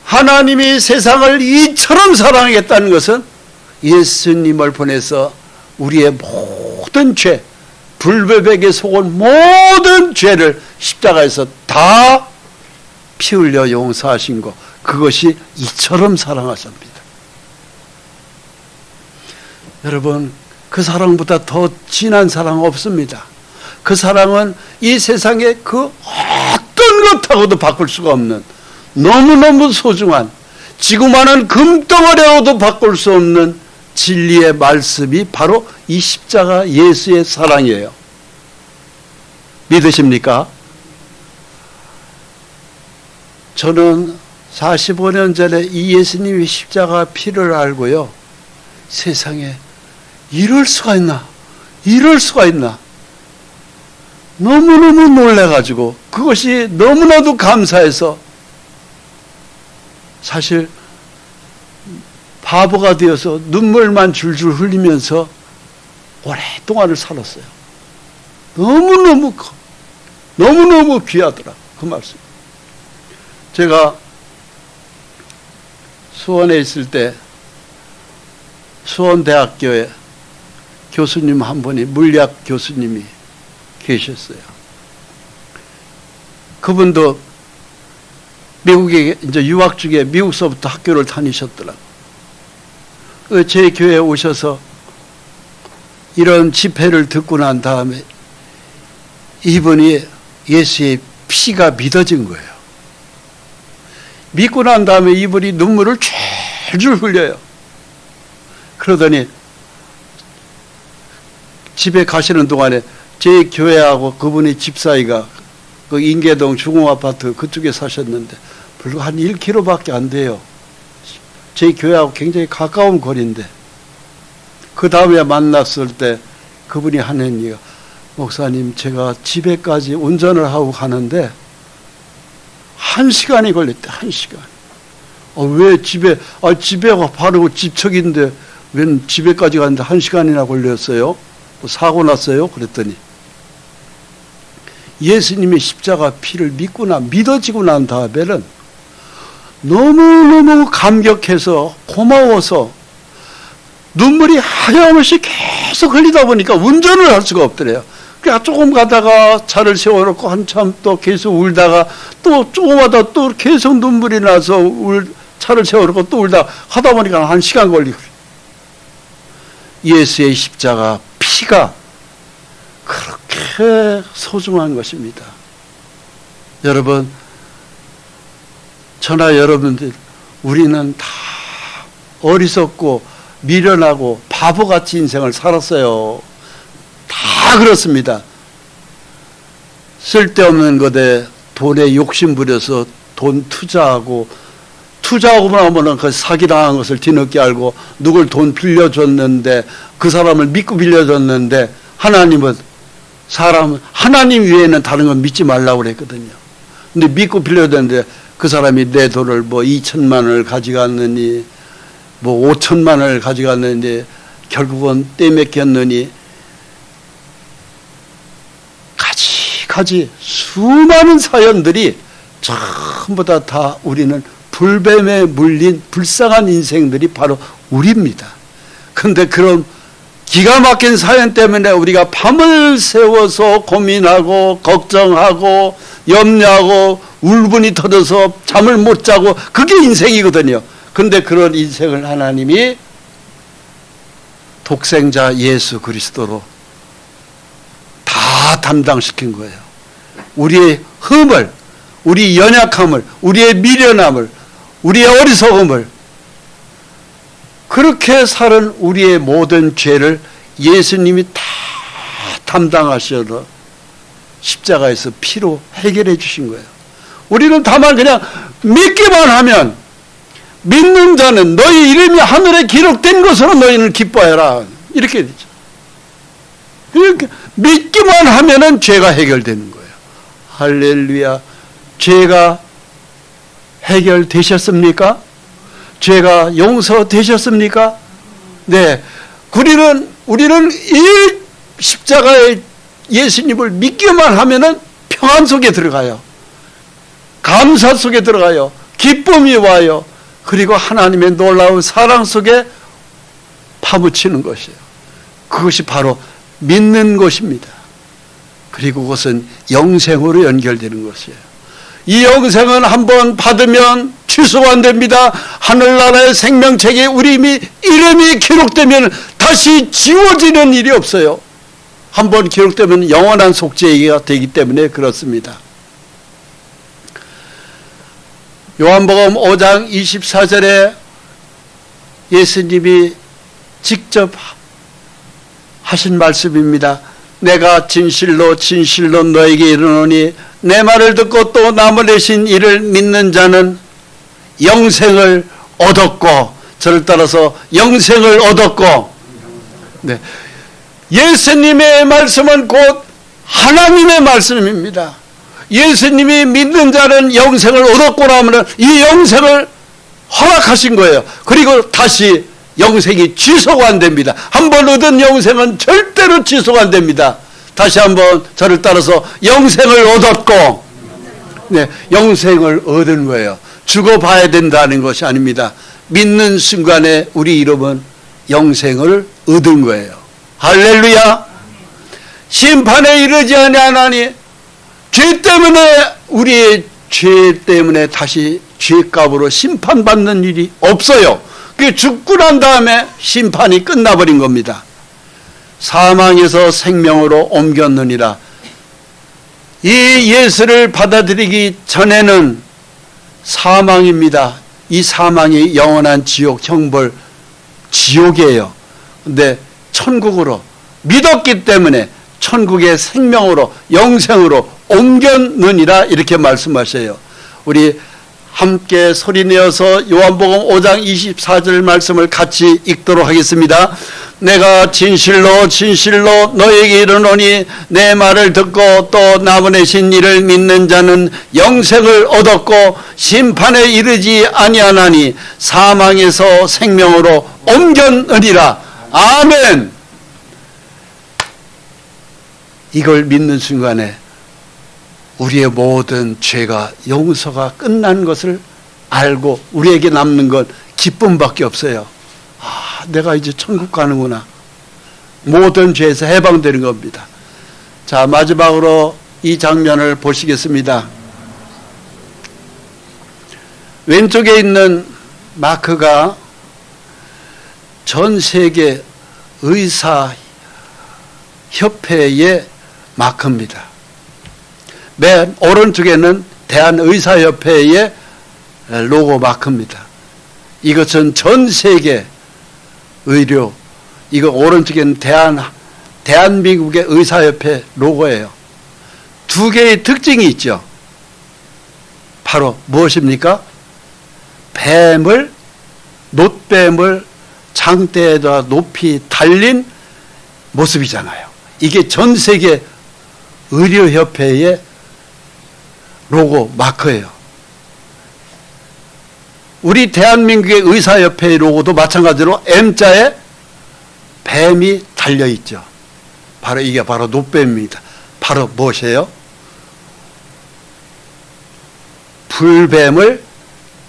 S1: 하나님이 세상을 이처럼 사랑하겠다는 것은 예수님을 보내서 우리의 모든 죄, 불법에게 속은 모든 죄를 십자가에서 다 피 흘려 용서하신 것, 그것이 이처럼 사랑하십니다. 여러분, 그 사랑보다 더 진한 사랑 없습니다. 그 사랑은 이 세상에 그 어떤 것하고도 바꿀 수가 없는 너무너무 소중한 지구만한 금덩어리하고도 바꿀 수 없는 진리의 말씀이 바로 이 십자가 예수의 사랑이에요. 믿으십니까? 저는 45년 전에 이 예수님의 십자가 피를 알고요, 세상에 이럴 수가 있나, 이럴 수가 있나, 너무너무 놀라가지고 그것이 너무나도 감사해서 사실 바보가 되어서 눈물만 줄줄 흘리면서 오랫동안을 살았어요. 너무너무 귀하더라, 그 말씀. 제가 수원에 있을 때 수원대학교에 교수님 한 분이, 물리학 교수님이 계셨어요. 그분도 미국에 이제 유학 중에 미국서부터 학교를 다니셨더라고요. 제 교회에 오셔서 이런 집회를 듣고 난 다음에 이분이 예수의 피가 믿어진 거예요. 믿고 난 다음에 이분이 눈물을 줄줄 흘려요. 그러더니 집에 가시는 동안에 제 교회하고 그분이 집 사이가 그 인계동 중흥아파트 그쪽에 사셨는데 불과 한 1km밖에 안 돼요. 제 교회하고 굉장히 가까운 거리인데, 그 다음에 만났을 때 그분이 하는 얘기가, 목사님, 제가 집에까지 운전을 하고 가는데 1시간이 걸렸대. 1시간. 왜 집에가 바로 집척인데 웬 집에까지 가는데 1시간이나 걸렸어요? 뭐 사고 났어요? 그랬더니 예수님의 십자가 피를 믿어지고 난 다음에는 너무너무 감격해서 고마워서 눈물이 하염없이 계속 흘리다 보니까 운전을 할 수가 없더래요. 그러니까 조금 가다가 차를 세워놓고 한참 또 계속 울다가 또 조금 하다 또 계속 눈물이 나서 차를 세워놓고 또 울다가 하다 보니까 1시간 걸리고. 예수의 십자가 피가 그렇게 소중한 것입니다. 여러분, 저나 여러분들, 우리는 다 어리석고 미련하고 바보같이 인생을 살았어요. 다 그렇습니다. 쓸데없는 것에 돈에 욕심 부려서 돈 투자하고 나면은 그 사기당한 것을 뒤늦게 알고 누굴 돈 빌려줬는데 그 사람을 믿고 빌려줬는데 하나님 외에는 다른 건 믿지 말라고 그랬거든요. 근데 믿고 빌려줬는데 그 사람이 내 돈을 뭐 2천만 원을 가져갔느니 뭐 5천만 원을 가져갔느니 결국은 떼맥혔느니 가지 수많은 사연들이 전부 다 우리는 불뱀에 물린 불쌍한 인생들이 바로 우리입니다. 그런데 그런 기가 막힌 사연 때문에 우리가 밤을 새워서 고민하고 걱정하고 염려하고 울분이 터져서 잠을 못 자고 그게 인생이거든요. 그런데 그런 인생을 하나님이 독생자 예수 그리스도로 다 담당시킨 거예요. 우리의 흠을, 우리 연약함을, 우리의 미련함을, 우리의 어리석음을, 그렇게 사는 우리의 모든 죄를 예수님이 다 담당하셔서 십자가에서 피로 해결해 주신 거예요. 우리는 다만 그냥 믿기만 하면, 믿는 자는 너희 이름이 하늘에 기록된 것으로 너희는 기뻐해라, 이렇게 되죠. 이렇게 믿기만 하면은 죄가 해결되는 거예요. 할렐루야. 죄가 해결되셨습니까? 죄가 용서되셨습니까? 네. 우리는 이 십자가의 예수님을 믿기만 하면은 평안 속에 들어가요. 감사 속에 들어가요. 기쁨이 와요. 그리고 하나님의 놀라운 사랑 속에 파묻히는 것이에요. 그것이 바로 믿는 것입니다. 그리고 그것은 영생으로 연결되는 것이에요. 이 영생은 한번 받으면 취소가 안 됩니다. 하늘나라의 생명책에 우리 이름이 기록되면 다시 지워지는 일이 없어요. 한번 기록되면 영원한 속죄가 되기 때문에 그렇습니다. 요한복음 5장 24절에 예수님이 직접 하신 말씀입니다. 내가 진실로 진실로 너에게 이르노니 내 말을 듣고 또 나 보내신 이를 믿는 자는 영생을 얻었고, 저를 따라서 영생을 얻었고, 네. 예수님의 말씀은 곧 하나님의 말씀입니다. 예수님이 믿는 자는 영생을 얻었고 나면 이 영생을 허락하신 거예요. 그리고 다시 영생이 취소가 안 됩니다. 한번 얻은 영생은 절대로 취소가 안 됩니다. 다시 한번 저를 따라서 영생을 얻었고, 네, 영생을 얻은 거예요. 죽어봐야 된다는 것이 아닙니다. 믿는 순간에 우리 이름은 영생을 얻은 거예요. 할렐루야. 심판에 이르지 아니하나니, 죄 때문에, 우리의 죄 때문에 다시 죄값으로 심판받는 일이 없어요. 그 죽고 난 다음에 심판이 끝나버린 겁니다. 사망에서 생명으로 옮겼느니라. 이 예수를 받아들이기 전에는 사망입니다. 이 사망이 영원한 지옥, 형벌, 지옥이에요. 근데 천국으로 믿었기 때문에 천국의 생명으로, 영생으로 옮겼느니라, 이렇게 말씀하셔요. 우리 함께 소리내어서 요한복음 5장 24절 말씀을 같이 읽도록 하겠습니다. 내가 진실로 진실로 너에게 이르노니 내 말을 듣고 또 나 보내신 이를 믿는 자는 영생을 얻었고 심판에 이르지 아니하나니 사망에서 생명으로 옮겼느니라. 아멘. 이걸 믿는 순간에 우리의 모든 죄가, 용서가 끝난 것을 알고 우리에게 남는 건 기쁨밖에 없어요. 아, 내가 이제 천국 가는구나. 모든 죄에서 해방되는 겁니다. 자, 마지막으로 이 장면을 보시겠습니다. 왼쪽에 있는 마크가 전 세계 의사협회의 마크입니다. 맨 오른쪽에는 대한의사협회의 로고 마크입니다. 이것은 전 세계 의료, 이거 오른쪽에는 대한민국의 의사협회 로고예요. 두 개의 특징이 있죠. 바로 무엇입니까? 놋뱀을 장대에다 높이 달린 모습이잖아요. 이게 전 세계 의료협회의 로고 마크예요. 우리 대한민국의 의사협회의 로고도 마찬가지로 M자에 뱀이 달려있죠. 바로 이게 바로 놋뱀입니다. 바로 무엇이에요? 불뱀을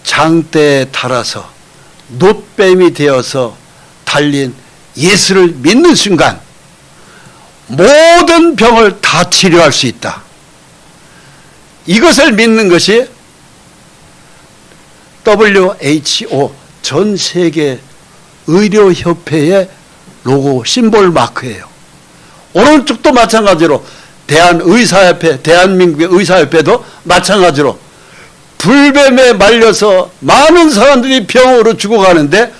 S1: 장대에 달아서 놋뱀이 되어서 달린 예수를 믿는 순간 모든 병을 다 치료할 수 있다. 이것을 믿는 것이 WHO, 전 세계 의료협회의 로고 심볼 마크예요. 오른쪽도 마찬가지로 대한의사협회, 대한민국의 의사협회도 마찬가지로 불뱀에 말려서 많은 사람들이 병으로 죽어가는데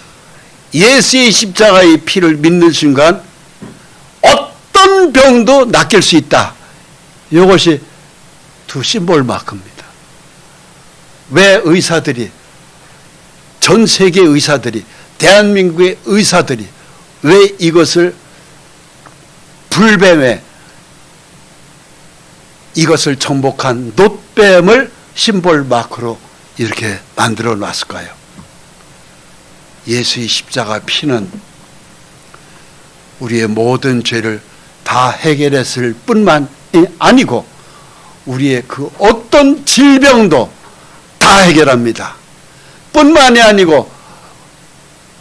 S1: 예수의 십자가의 피를 믿는 순간 어떤 병도 낚일 수 있다. 이것이 두 심볼 마크입니다. 왜 의사들이, 전 세계 의사들이, 대한민국의 의사들이 왜 이것을 불뱀에 이것을 정복한 놋뱀을 심볼 마크로 이렇게 만들어 놨을까요? 예수의 십자가 피는 우리의 모든 죄를 다 해결했을 뿐만 아니고 우리의 그 어떤 질병도 다 해결합니다. 뿐만이 아니고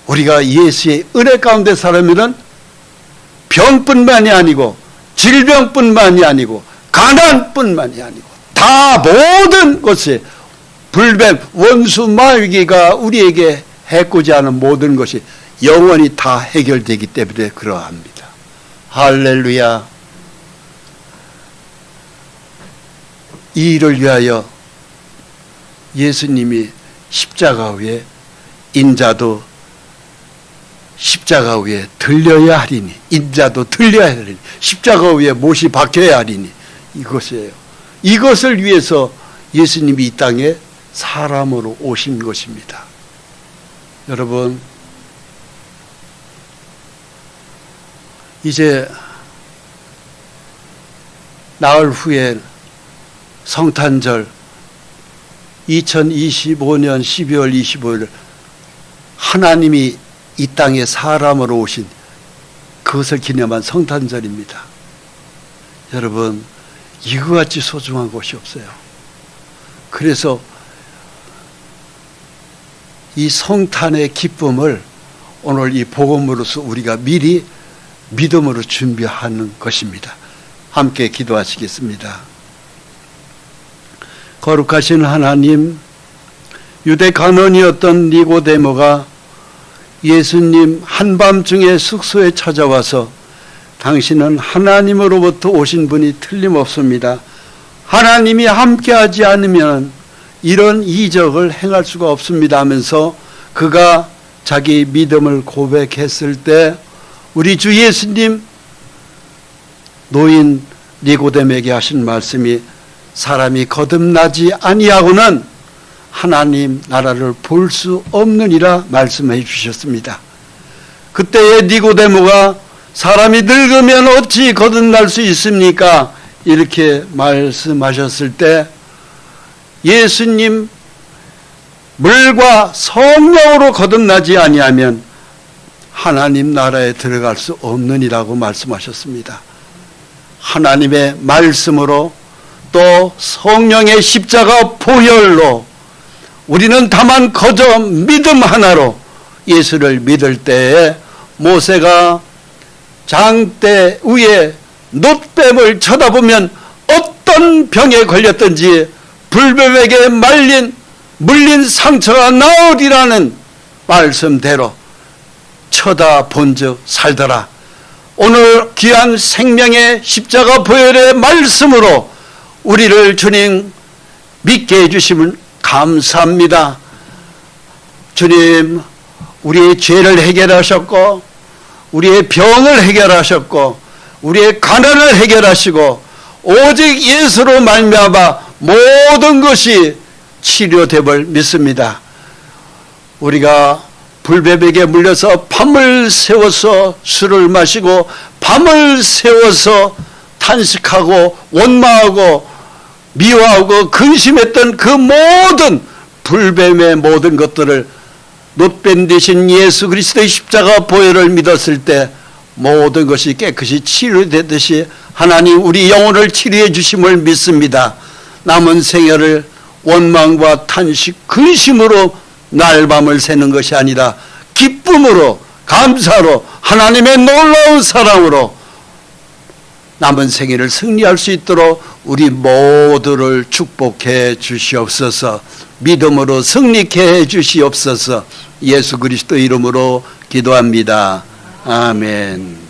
S1: 우리가 예수의 은혜 가운데 살면 병뿐만이 아니고 질병뿐만이 아니고 가난뿐만이 아니고 다 다 모든 것이 불뱀, 원수, 마귀가 우리에게 해코지 하는 모든 것이 영원히 다 해결되기 때문에 그러합니다. 할렐루야. 이 일을 위하여 예수님이 십자가 위에 인자도 십자가 위에 들려야 하리니, 인자도 들려야 하리니, 십자가 위에 못이 박혀야 하리니, 이것이에요. 이것을 위해서 예수님이 이 땅에 사람으로 오신 것입니다. 여러분, 이제 나흘 후에 성탄절 2025년 12월 25일 하나님이 이 땅에 사람으로 오신 그것을 기념한 성탄절입니다. 여러분, 이거 같이 소중한 것이 없어요. 그래서 이 성탄의 기쁨을 오늘 이 복음으로서 우리가 미리 믿음으로 준비하는 것입니다. 함께 기도하시겠습니다. 거룩하신 하나님, 유대 간원이었던 니고데모가 예수님 한밤중에 숙소에 찾아와서 당신은 하나님으로부터 오신 분이 틀림없습니다. 하나님이 함께하지 않으면 이런 이적을 행할 수가 없습니다 하면서 그가 자기 믿음을 고백했을 때 우리 주 예수님 노인 니고데모에게 하신 말씀이 사람이 거듭나지 아니하고는 하나님 나라를 볼 수 없느니라 말씀해 주셨습니다. 그때의 니고데모가 사람이 늙으면 어찌 거듭날 수 있습니까? 이렇게 말씀하셨을 때 예수님 물과 성령으로 거듭나지 아니하면 하나님 나라에 들어갈 수 없느니라고 말씀하셨습니다. 하나님의 말씀으로 또 성령의 십자가 보혈로 우리는 다만 거저 믿음 하나로 예수를 믿을 때에 모세가 장대 위에 놋뱀을 쳐다보면 어떤 병에 걸렸든지 불뱀에게 물린 상처가 나으리라는 말씀대로 쳐다본즉 살더라. 오늘 귀한 생명의 십자가 보혈의 말씀으로 우리를 주님 믿게 해주시면 감사합니다. 주님, 우리의 죄를 해결하셨고 우리의 병을 해결하셨고 우리의 가난을 해결하시고 오직 예수로 말미암아 모든 것이 치료됨을 믿습니다. 우리가 불뱀에게 물려서 밤을 새워서 술을 마시고 밤을 새워서 탄식하고 원망하고 미워하고 근심했던 그 모든 불뱀의 모든 것들을 놋뱀 대신 예수 그리스도의 십자가 보혈을 믿었을 때 모든 것이 깨끗이 치료되듯이 하나님 우리 영혼을 치료해 주심을 믿습니다. 남은 생애를 원망과 탄식, 근심으로 날밤을 새는 것이 아니라 기쁨으로 감사로 하나님의 놀라운 사랑으로 남은 생애를 승리할 수 있도록 우리 모두를 축복해 주시옵소서. 믿음으로 승리케 해 주시옵소서. 예수 그리스도 이름으로 기도합니다. 아멘.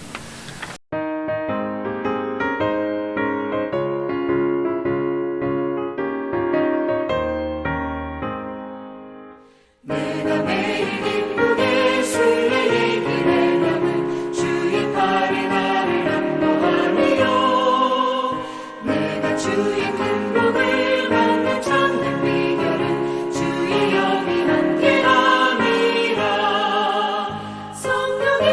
S3: 내가 매일 기쁘게 순례의 길에 남은 주의 팔이 나를 안보하니요. 내가 주의 큰 복을 받는 참된 비결은 주의 영이 함께함이라. 성령이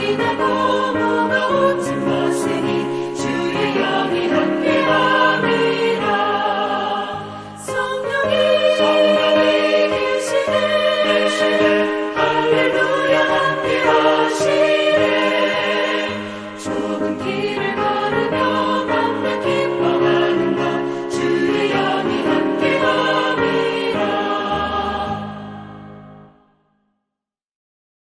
S3: 지나고